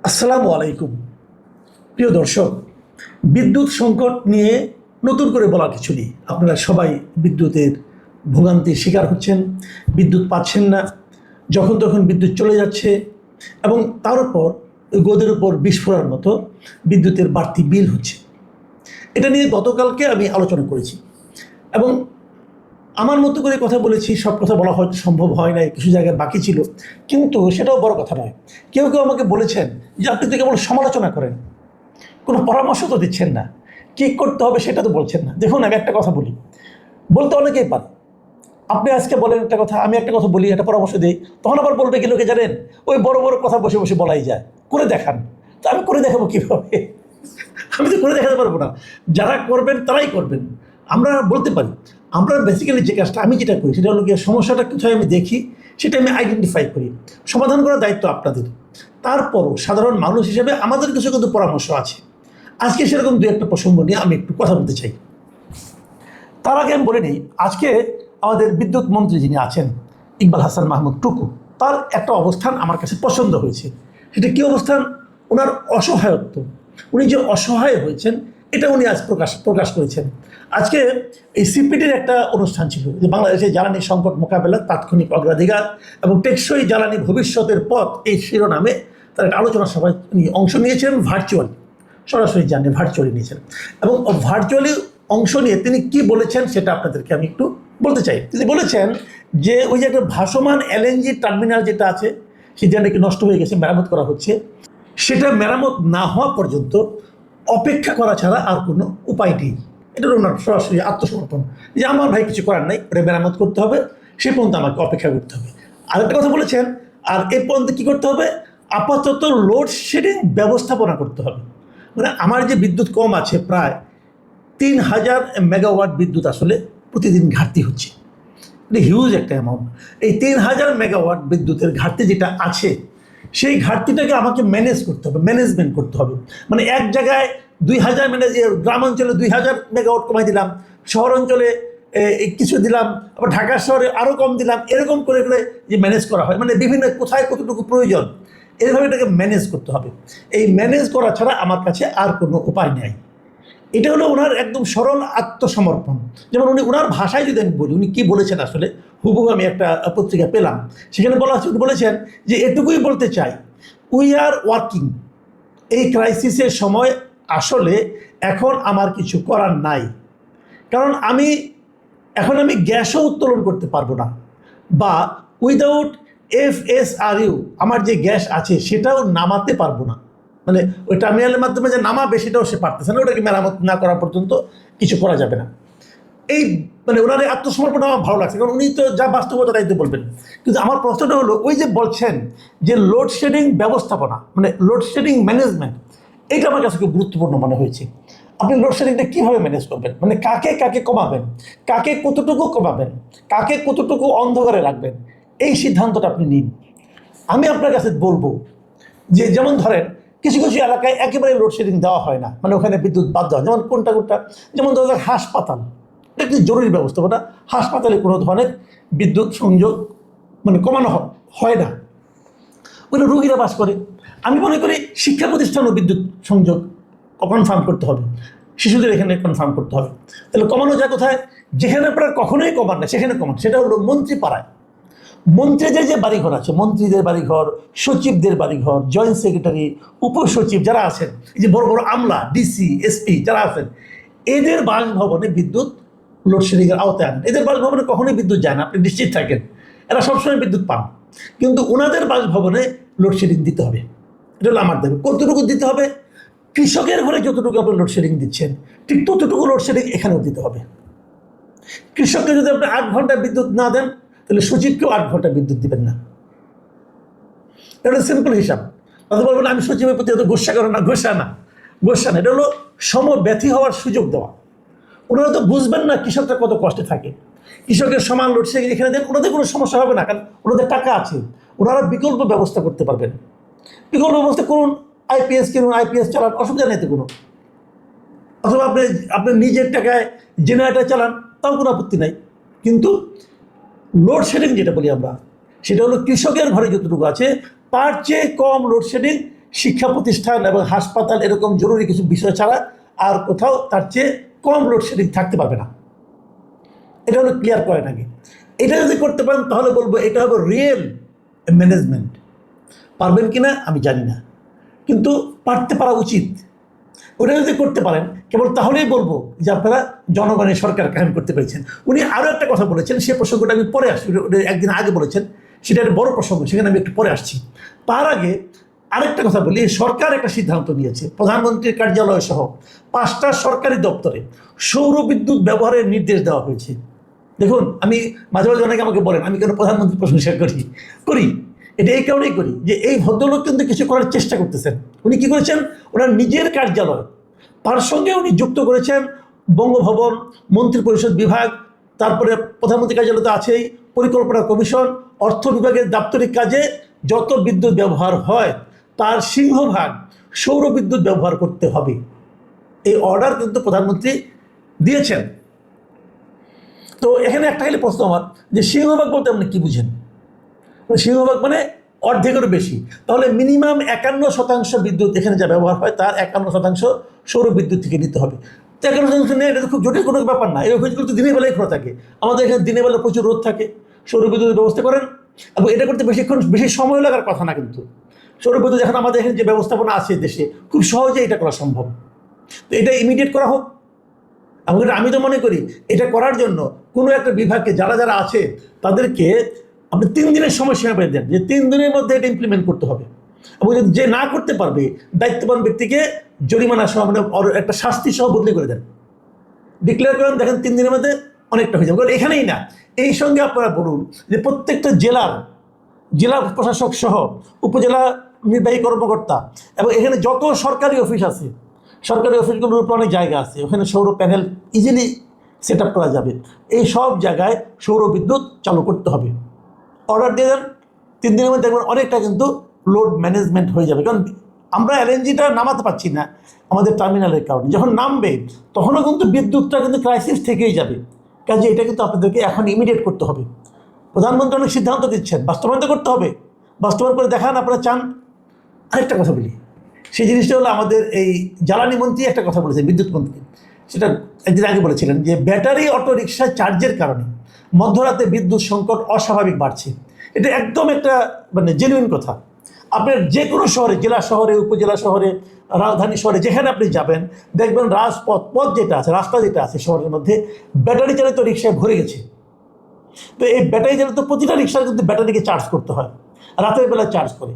আসসালামু আলাইকুম। প্রিয় দর্শক, বিদ্যুৎ সংকট নিয়ে নতুন করে বলার কিছু নেই। আপনারা সবাই বিদ্যুতের ভোগান্তির শিকার হচ্ছেন, বিদ্যুৎ পাচ্ছেন না, যখন তখন বিদ্যুৎ চলে যাচ্ছে এবং তার উপর গোদের উপর বিস্ফোরণের মতো বিদ্যুতের বাড়তি বিল হচ্ছে। এটা নিয়ে গতকালকে আমি আলোচনা করেছি এবং আমার মতো করে কথা বলেছি। সব কথা বলা হয়তো সম্ভব হয় নাই, কিছু জায়গায় বাকি ছিল, কিন্তু সেটাও বড় কথা নয়। কেউ কেউ আমাকে বলেছেন যে আপনি তো কেবল সমালোচনা করেন, কোনো পরামর্শ তো দিচ্ছেন না, কী করতে হবে সেটা তো বলছেন না। দেখুন, আমি একটা কথা বলি, বলতে অনেকেই পারে। আপনি আজকে বলেন একটা কথা, আমি একটা কথা বলি, একটা পরামর্শ দিই, তখন আবার বলবে কি লোকে জানেন, ওই বড় বড় কথা বসে বসে বলাই যায়, করে দেখান। তো আমি করে দেখাবো কীভাবে? আমি তো করে দেখাতে পারবো না। যারা করবেন তারাই করবেন। আমরা বলতে পারি। আমরা বেসিক্যালি যে কাজটা আমি যেটা করি সেটা হলো গিয়ে সমস্যাটা কোথায় আমি দেখি সেটা আমি আইডেন্টিফাই করি, সমাধান করার দায়িত্ব আপনাদের। তারপরও সাধারণ মানুষ হিসেবে আমাদের কিছু কিন্তু পরামর্শ আছে। আজকে সেরকম দু একটা প্রসঙ্গ নিয়ে আমি একটু কথা বলতে চাই। তার আগে আমি বলে নিই, আজকে আমাদের বিদ্যুৎ মন্ত্রী যিনি আছেন ইকবাল হাসান মাহমুদ টুকু, তার একটা অবস্থান আমার কাছে পছন্দ হয়েছে। সেটা কী অবস্থান? ওনার অসহায়ত্ব। উনি যে অসহায় হয়েছেন এটা উনি আজ প্রকাশ করেছেন। আজকে এই সিপিডির একটা অনুষ্ঠান ছিল, যে বাংলাদেশের জ্বালানি সংকট মোকাবেলা তাৎক্ষণিক অগ্রাধিকার এবং টেকসই জ্বালানি ভবিষ্যতের পথ, এই শিরোনামে তার একটা আলোচনা সভায় উনি অংশ নিয়েছেন ভার্চুয়ালি, সরাসরি জানেন ভার্চুয়ালি নিয়েছেন। এবং ভার্চুয়ালি অংশ নিয়ে তিনি কি বলেছেন সেটা আপনাদেরকে আমি একটু বলতে চাই। তিনি বলেছেন যে ওই যে একটা ভাসমান এলএনজি টার্মিনাল যেটা আছে সেটা নাকি নষ্ট হয়ে গেছে, মেরামত করা হচ্ছে। সেটা মেরামত না হওয়া পর্যন্ত অপেক্ষা করা ছাড়া আর কোনো উপায় নেই। এটা ওনার সরাসরি আত্মসমর্পণ, যে আমার ভাই কিছু করার নাই, ওটা মেরামত করতে হবে, সে পর্যন্ত আমাকে অপেক্ষা করতে হবে। আরেকটা কথা বলেছেন, আর এ পর্যন্ত কী করতে হবে? আপাতত লোডশেডিং ব্যবস্থাপনা করতে হবে। মানে আমার যে বিদ্যুৎ কম আছে, প্রায় 3000 মেগাওয়াট বিদ্যুৎ আসলে প্রতিদিন ঘাটতি হচ্ছে। এটা হিউজ একটা অ্যামাউন্ট। এই 3000 মেগাওয়াট বিদ্যুতের ঘাটতি যেটা আছে, সেই ঘাটতিটাকে আমাকে ম্যানেজ করতে হবে, ম্যানেজমেন্ট করতে হবে। মানে এক জায়গায় 2000 গ্রাম অঞ্চলে 2000 মেগাওয়াট কমাই দিলাম, শহর অঞ্চলে কিছু দিলাম, আবার ঢাকা শহরে আরও কম দিলাম, এরকম করে করে যে ম্যানেজ করা হয়, মানে বিভিন্ন কোথায় কতটুকু প্রয়োজন, এভাবে এটাকে ম্যানেজ করতে হবে। এই ম্যানেজ করা ছাড়া আমার কাছে আর কোনো উপায় নেই। এটা হলো ওনার একদম সরল আত্মসমর্পণ। যেমন উনি ওনার ভাষায় যদি আমি বলি, উনি কী বলেছেন আসলে হুবহু আমি একটা পত্রিকা পেলাম, সেখানে বলা আছে, উনি বলেছেন যে এটুকুই বলতে চাই, উই আর ওয়ার্কিং। এই ক্রাইসিসের সময় আসলে এখন আমার কিছু করার নাই, কারণ এখন আমি গ্যাসও উত্তোলন করতে পারবো না, বা উইদাউট FSRU আমার যে গ্যাস আছে সেটাও নামাতে পারবো না। মানে ওই টার্মিনালের মাধ্যমে যে নামাবে সেটাও সে পারতেছে না, ওটাকে মেরামত না করা পর্যন্ত কিছু করা যাবে না। এই মানে ওনার এই আত্মসমর্পণ আমার ভালো লাগছে, কারণ উনি তো যা বাস্তবতা তাই তো বলবেন। কিন্তু আমার প্রশ্নটা হলো, ওই যে বলছেন যে লোডশেডিং ব্যবস্থাপনা, মানে লোডশেডিং ম্যানেজমেন্ট, এটা আমার কাছে খুব গুরুত্বপূর্ণ মনে হয়েছে। আপনি লোডশেডিংটা কীভাবে ম্যানেজ করবেন, মানে কাকে কাকে কমাবেন, কাকে কতটুকু কমাবেন, কাকে কতটুকু অন্ধকারে রাখবেন, এই সিদ্ধান্তটা আপনি নিন। আমি আপনার কাছে বলবো যে, যেমন ধরেন কিছু কিছু এলাকায় একেবারে লোডশেডিং দেওয়া হয় না, মানে ওখানে বিদ্যুৎ বাদ দেওয়া, যেমন কোনটা কোনটা, যেমন ধরো হাসপাতাল, এটা একটি জরুরি ব্যবস্থাপনা। হাসপাতালে কোনো ধরনের বিদ্যুৎ সংযোগ মানে কমানো হয় না, ওইটা রোগীরা বাস করে। আমি মনে করি শিক্ষা প্রতিষ্ঠানও বিদ্যুৎ সংযোগ কনফার্ম করতে হবে, শিশুদের এখানে কনফার্ম করতে হবে। তাহলে কমানো যায় কোথায়? যেখানে আপনারা কখনোই কমান না সেখানে কমান, সেটা হলো মন্ত্রী পাড়ায়। মন্ত্রীদের যে বাড়িঘর আছে, মন্ত্রীদের বাড়িঘর, সচিবদের বাড়িঘর, জয়েন্ট সেক্রেটারি, উপসচিব যারা আছেন, এই যে বড় বড় আমলা, ডিসি, এসপি যারা আছেন, এদের বাসভবনে বিদ্যুৎ লোডশেডিংয়ের আওতায় আনেন। এদের বাসভবনে কখনোই বিদ্যুৎ যায় না, আপনি নিশ্চিত থাকেন, এরা সবসময় বিদ্যুৎ পান। কিন্তু ওনাদের বাসভবনে লোডশেডিং দিতে হবে, এটা হলো আমার দাবি। কতটুকু দিতে হবে? কৃষকের ঘরে যতটুকু আপনি লোডশেডিং দিচ্ছেন, ঠিক ততটুকু লোডশেডিং এখানেও দিতে হবে। কৃষককে যদি আপনি 8 ঘন্টা বিদ্যুৎ না দেন, তাহলে সচিবকেও 8 ঘন্টা বিদ্যুৎ দিবেন না। এটা সিম্পল হিসাব। তাদের বলবেন আমি সচিবের প্রতি এত গোসা করো না, গোসা না। এটা হলো সমব্যথী হওয়ার সুযোগ দেওয়া। ওনারা তো বুঝবেন না কৃষকরা কত কষ্টে থাকে। কৃষকের সমান লোডশেডিং এখানে দেন, ওনাদের কোনো সমস্যা হবে না, কারণ ওনাদের টাকা আছে, ওনারা বিকল্প ব্যবস্থা করতে পারবেন। বিকল্প ব্যবস্থা করুন, আইপিএস কিনুন, আইপিএস চালান, অসুবিধা নেই তো কোনো। অথবা আপনি নিজের টাকায় জেনারেটর চালান, তাও কোনো আপত্তি নাই। কিন্তু লোডশেডিং যেটা বলি আমরা, সেটা হলো কৃষকের ঘরে যতটুকু আছে তার চেয়ে কম লোডশেডিং শিক্ষা প্রতিষ্ঠান এবং হাসপাতাল এরকম জরুরি কিছু বিষয় ছাড়া আর কোথাও তার চেয়ে কম লোডশেডিং থাকতে পারবে না। এটা হলো ক্লিয়ার করেন আগে। এটা যদি করতে পারেন তাহলে বলবো এটা হবে রিয়েল ম্যানেজমেন্ট। পারবেন কিনা আমি জানি না, কিন্তু পারা উচিত। ওটা যদি করতে পারেন কেবল তাহলেই বলবো যে আপনারা জনগণের সরকার কায়েম করতে পেরেছেন। উনি আরও একটা কথা বলেছেন, সে প্রসঙ্গটা আমি পরে আসছি, একদিন আগে বলেছেন, সেটা একটা বড় প্রসঙ্গ, সেখানে আমি একটু পরে আসছি। তার আগে আরেকটা কথা বলি, সরকার একটা সিদ্ধান্ত নিয়েছে, প্রধানমন্ত্রীর কার্যালয় সহ 5টা সরকারি দপ্তরে সৌর বিদ্যুৎ ব্যবহারের নির্দেশ দেওয়া হয়েছে। দেখুন, আমি মাঝে মাঝে অনেকে আমাকে বলেন আমি কেন প্রধানমন্ত্রীর প্রশংসা করি এটা এই কারণেই করি যে এই ভদ্রলোক কিন্তু কিছু করার চেষ্টা করতেছেন। উনি কি করেছেন, ওনার নিজের কার্যালয়, তার সঙ্গে উনি যুক্ত করেছেন বঙ্গভবন, মন্ত্রী পরিষদ বিভাগ, তারপরে প্রধানমন্ত্রী কার্যালয় তো আছেই, পরিকল্পনা কমিশন, অর্থ বিভাগের দাপ্তরিক কাজে যত বিদ্যুৎ ব্যবহার হয় তার সিংহভাগ সৌর বিদ্যুৎ ব্যবহার করতে হবে। এই অর্ডার কিন্তু প্রধানমন্ত্রী দিয়েছেন। তো এখানে একটা খালি প্রশ্ন আমার, যে সিংহভাগ বলতে আপনি কী বুঝেন? সিংহভাগ মানে অর্ধেকেরও বেশি। তাহলে মিনিমাম 51% বিদ্যুৎ এখানে যা ব্যবহার হয় তার 51% সৌর বিদ্যুৎ থেকে নিতে হবে। তো 51% নেই, এটা তো খুব জটিল কোনো ব্যাপার না। এই অফিসগুলো তো দিনের বেলায় খোলা থাকে, আমাদের এখানে দিনের বেলা প্রচুর রোদ থাকে, সৌর বিদ্যুতের ব্যবস্থা করেন। এবং এটা করতে বেশি সময় লাগার কথা না, কিন্তু সৌর বিদ্যুৎ এখন আমাদের এখানে যে ব্যবস্থাপনা আছে দেশে, খুব সহজে এটা করা সম্ভব। তো এটা ইমিডিয়েট করা হোক। এবং আমি তো মনে করি এটা করার জন্য কোনো একটা বিভাগকে যারা আছে তাদেরকে আপনি 3 দিনের সময়সীমা বেঁধে দেন, যে 3 দিনের মধ্যে এটা ইমপ্লিমেন্ট করতে হবে। এবং যে না করতে পারবে দায়িত্ববান ব্যক্তিকে জরিমানা সহ মানে একটা শাস্তি সহ বদলি করে দেন, ডিক্লেয়ার করেন, দেখেন 3 দিনের মধ্যে অনেকটা হয়ে যাবে। এখানেই না, এই সঙ্গে আপনারা বলুন যে প্রত্যেকটা জেলা প্রশাসক সহ উপজেলা নির্বাহী কর্মকর্তা এবং এখানে যত সরকারি অফিস আছে, সরকারি অফিসগুলোর উপর অনেক জায়গা আছে, ওখানে সৌর প্যানেল ইজিলি সেট আপ করা যাবে। এই সব জায়গায় সৌর বিদ্যুৎ চালু করতে হবে। অর্ডার দিয়ে দেন, 3 দিনের মধ্যে দেখবেন অনেকটা কিন্তু লোড ম্যানেজমেন্ট হয়ে যাবে। কারণ আমরা এলএনজিটা নামাতে পারছি না আমাদের টার্মিনালের কারণে, যখন নামবে তখনও কিন্তু বিদ্যুৎটা কিন্তু ক্রাইসিস থেকেই যাবে। কাজে এটা কিন্তু আপনাদেরকে এখন ইমিডিয়েট করতে হবে। প্রধানমন্ত্রী অনেক সিদ্ধান্ত দিচ্ছেন, বাস্তবায়ন তো করতে হবে। বাস্তবায়ন করে দেখান আপনারা চান। আরেকটা কথা বলি, সেই জিনিসটা হলো আমাদের এই জ্বালানি মন্ত্রী একটা কথা বলেছেন, বিদ্যুৎ মন্ত্রী, সেটা একদিন আগে বলেছিলেন যে ব্যাটারি অটো রিক্সা চার্জের কারণে মধ্যরাতে বিদ্যুৎ সংকট অস্বাভাবিক বাড়ছে। এটা একদম একটা মানে জেনুইন কথা। আপনার যে কোনো শহরে, জেলা শহরে, উপজেলা শহরে, রাজধানী শহরে যেখানে আপনি যাবেন দেখবেন পথ যেটা আছে, রাস্তা যেটা আছে শহরের মধ্যে ব্যাটারি চালিত রিক্সায় ভরে গেছে। তো এই ব্যাটারি চালিত প্রতিটা রিক্সার কিন্তু ব্যাটারিকে চার্জ করতে হয়, রাতের বেলায় চার্জ করে।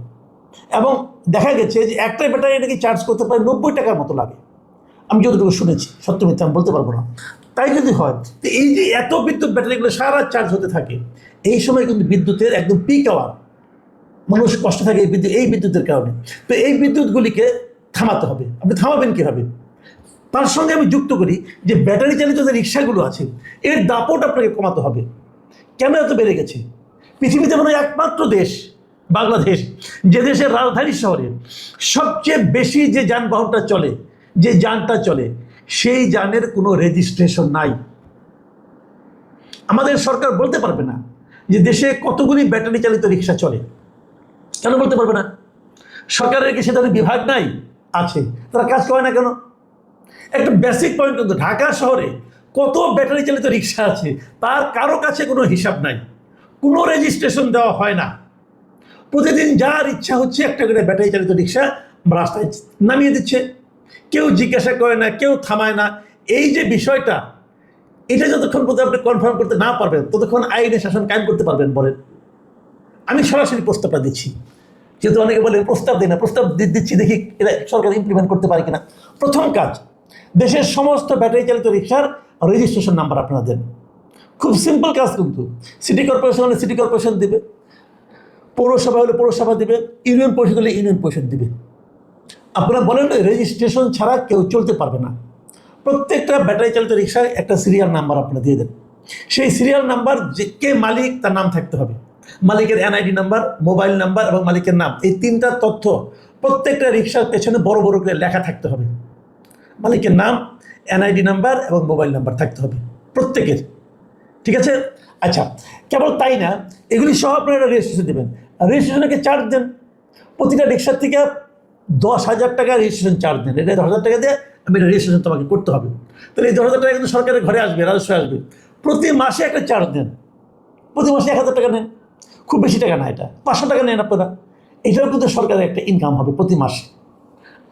এবং দেখা গেছে যে একটা ব্যাটারি নাকি চার্জ করতে প্রায় 90 টাকার মতো লাগে। আমি যতটুকু শুনেছি, সত্য মিথ্যা আমি বলতে পারবো না। তাই যদি হয়, তো এই যে এত বিদ্যুৎ ব্যাটারিগুলো সারা চার্জ হতে থাকে, এই সময় কিন্তু বিদ্যুতের একদম পিক আওয়ার, মানুষ কষ্ট থাকে এই বিদ্যুতের কারণে। তো এই বিদ্যুৎগুলিকে থামাতে হবে। আপনি থামাবেন কীভাবে? তার সঙ্গে আমি যুক্ত করি যে ব্যাটারি চালিত যে রিক্সাগুলো আছে এর দাপট আপনাকে কমাতে হবে। কেন এত বেড়ে গেছে? পৃথিবীতে মনে হয় একমাত্র দেশ বাংলাদেশ, যে দেশের রাজধানী শহরে সবচেয়ে বেশি যে যানবাহনটা চলে, যে যানটা চলে, সেই যানের কোনো রেজিস্ট্রেশন নাই। আমাদের সরকার বলতে পারবে না যে দেশে কতগুলি ব্যাটারি চালিত রিক্সা চলে। কেন বলতে পারবে না? সরকারের কি সে ধরনের বিভাগ নাই? আছে, তারা কাজ করে না কেন? একটা বেসিক পয়েন্ট, কিন্তু ঢাকা শহরে কত ব্যাটারি চালিত রিক্সা আছে তার কারো কাছে কোনো হিসাব নাই, কোনো রেজিস্ট্রেশন দেওয়া হয় না। প্রতিদিন যার ইচ্ছা হচ্ছে একটা করে ব্যাটারি চালিত রিক্সা রাস্তায় নামিয়ে দিচ্ছে, কেউ জিজ্ঞাসা করে না, কেউ থামায় না। এই যে বিষয়টা, এটা যতক্ষণ পর্যন্ত আপনি কনফার্ম করতে না পারবেন ততক্ষণ আইনের শাসন কায়েম করতে পারবেন বলেন? আমি সরাসরি প্রস্তাবটা দিচ্ছি, যেহেতু অনেকে বলে প্রস্তাব দিই না, প্রস্তাব দিচ্ছি, দেখি এটা সরকার ইমপ্লিমেন্ট করতে পারে কিনা। প্রথম কাজ, দেশের সমস্ত ব্যাটারি চালিত রিক্সার রেজিস্ট্রেশন নাম্বার আপনারা দেন। খুব সিম্পল কাজ, কিন্তু সিটি কর্পোরেশন হলে সিটি কর্পোরেশন দিবে, পৌরসভা হলে পৌরসভা দিবে, ইউনিয়ন পরিষদ হলে ইউনিয়ন পরিষদ দিবে। আপনারা বলেন রেজিস্ট্রেশন ছাড়া কেউ চলতে পারবে না। প্রত্যেকটা ব্যাটারি চালিত রিক্সায় একটা সিরিয়াল নাম্বার আপনারা দিয়ে দেন। সেই সিরিয়াল নাম্বার যে কে মালিক তার নাম থাকতে হবে, মালিকের এনআইডি নাম্বার, মোবাইল নাম্বার এবং মালিকের নাম, এই 3টা তথ্য প্রত্যেকটা রিক্সার পেছনে বড় বড় করে লেখা থাকতে হবে। মালিকের নাম, এনআইডি নাম্বার এবং মোবাইল নাম্বার থাকতে হবে প্রত্যেকের। ঠিক আছে? আচ্ছা, কেবল তাই না, এগুলি সহ আপনারা রেজিস্ট্রেশন দেবেন। রেজিস্ট্রেশনকে চার্জ দেন। প্রতিটা রিক্সার থেকে 10,000 টাকা রেজিস্ট্রেশন চার্জ নেন, এটা 10,000 টাকা দিয়ে আমি এটা রেজিস্ট্রেশন তোমাকে করতে হবে। তাহলে এই 10,000 টাকা কিন্তু সরকারের ঘরে আসবে, রাজস্ব আসবে। প্রতি মাসে একটা চার্জ নেন, প্রতি মাসে 1,000 টাকা নেন, খুব বেশি টাকা না, এটা 500 টাকা নেন আপনারা, এটাও কিন্তু সরকারের একটা ইনকাম হবে প্রতি মাসে।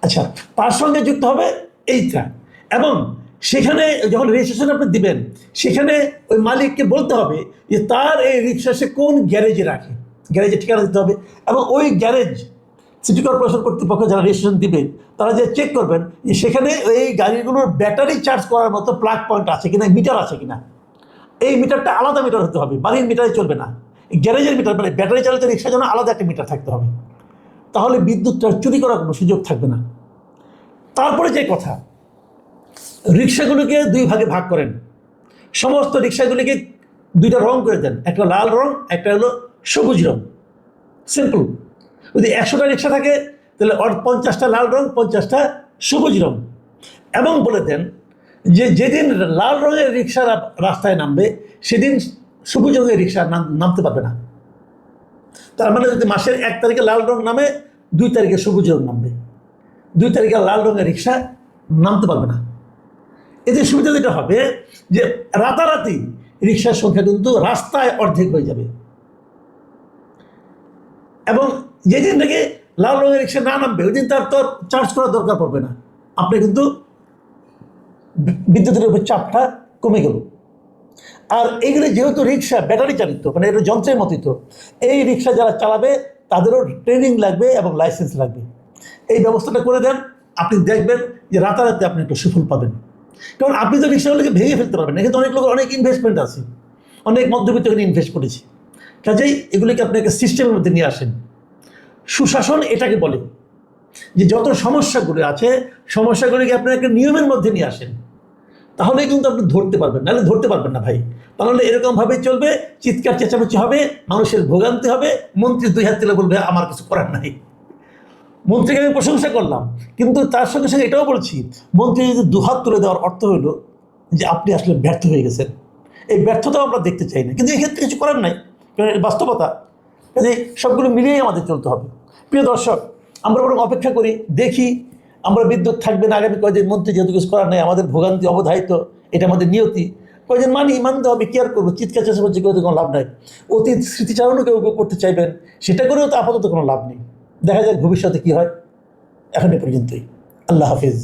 আচ্ছা, তার সঙ্গে যুক্ত হবে এইটা, এবং সেখানে যখন রেজিস্ট্রেশন আপনি দিবেন, সেখানে ওই মালিককে বলতে হবে যে তার এই রিক্সা সে কোন গ্যারেজে রাখে, গ্যারেজে ঠিকানা দিতে হবে। এবং ওই গ্যারেজ সিটি কর্পোরেশন কর্তৃপক্ষ যারা রেজিস্ট্রেশন দিবে তারা যে চেক করবেন যে সেখানে এই গাড়িগুলোর ব্যাটারি চার্জ করার মতো প্লাগ পয়েন্ট আছে কিনা, মিটার আছে কিনা। এই মিটারটা আলাদা মিটার হতে হবে, বাড়ির মিটারে চলবে না। গ্যারেজের মিটার, মানে ব্যাটারি চালিত রিক্সার জন্য আলাদা একটা মিটার থাকতে হবে, তাহলে বিদ্যুৎটা চুরি করার কোনো সুযোগ থাকবে না। তারপরে যে কথা, রিক্সাগুলোকে 2 ভাগে ভাগ করেন, সমস্ত রিক্সাগুলিকে 2টা রং করে দেন, একটা লাল রং, একটা হলো সবুজ রং। সিম্পল। যদি 100টা রিক্সা থাকে তাহলে 50টা লাল রং, 50টা সবুজ রং। এবং বলে দেন যে যেদিন লাল রঙের রিক্সা রাস্তায় নামবে সেদিন সবুজ রঙের রিক্সা নামতে পারবে না। তার মানে যদি মাসের 1 তারিখে লাল রং নামে, 2 তারিখে সবুজ রং নামবে, 2 তারিখে লাল রঙের রিক্সা নামতে পারবে না। এতে সুবিধা যেটা হবে যে রাতারাতি রিক্সার সংখ্যা কিন্তু রাস্তায় অর্ধেক হয়ে যাবে। এবং যেদিন থেকে লাল রঙের রিক্সা না নামবে ওই দিন তার তো চার্জ করার দরকার পড়বে না, আপনি কিন্তু বিদ্যুতের উপর চাপটা কমে গেল। আর এইগুলি যেহেতু রিক্সা ব্যাটারি চালিত, মানে এটা যন্ত্রের মতোই, তো এই রিক্সা যারা চালাবে তাদেরও ট্রেনিং লাগবে এবং লাইসেন্স লাগবে। এই ব্যবস্থাটা করে দেন, আপনি দেখবেন যে রাতারাতি আপনি একটু সুফল পাবেন। কারণ আপনি তো রিক্সাগুলোকে ভেঙে ফেলতে পারবেন না, কিন্তু অনেক লোকের অনেক ইনভেস্টমেন্ট আছে, অনেক মধ্যবিত্ত এখানে ইনভেস্ট করেছে। কাজেই এগুলিকে আপনি একটা সিস্টেমের মধ্যে নিয়ে আসেন। সুশাসন এটাকে বলে যে যত সমস্যাগুলো আছে সমস্যাগুলিকে আপনি একটা নিয়মের মধ্যে নিয়ে আসেন, তাহলে কিন্তু আপনি ধরতে পারবেন, নাহলে ধরতে পারবেন না ভাই। তাহলে এরকমভাবেই চলবে, চিৎকার চেঁচামেচি হবে, মানুষের ভোগান্তি হবে, মন্ত্রী 2 হাত তুলে বলবে আমার কিছু করার নাই। মন্ত্রীকে আমি প্রশংসা করলাম, কিন্তু তার সঙ্গে সঙ্গে এটাও বলছি, মন্ত্রী যদি 2 হাত তুলে দেওয়ার অর্থ হলো যে আপনি আসলে ব্যর্থ হয়ে গেছেন। এই ব্যর্থতাও আমরা দেখতে চাই না, কিন্তু এক্ষেত্রে কিছু করার নাই, কারণ বাস্তবতা। কাজে সবগুলো মিলিয়েই আমাদের চলতে হবে। প্রিয় দর্শক, আমরা বরং অপেক্ষা করি, দেখি আমরা বিদ্যুৎ থাকবে না আগামী কয়েকদিন, মন্ত্রী যেহেতু কিছু করার নেই, আমাদের ভোগান্তি অবধারিত, এটা আমাদের নিয়তি, কয়েকদিন মানতে হবে, কি আর করবো, চিৎকার চেঁচামেচি করে তো কোনো লাভ নাই। অতীত স্মৃতিচারণও কেউ করতে চাইবেন, সেটা করেও তো আপাতত কোনো লাভ নেই। দেখা যাক ভবিষ্যতে কী হয়। এখন এ পর্যন্তই। আল্লাহ হাফিজ।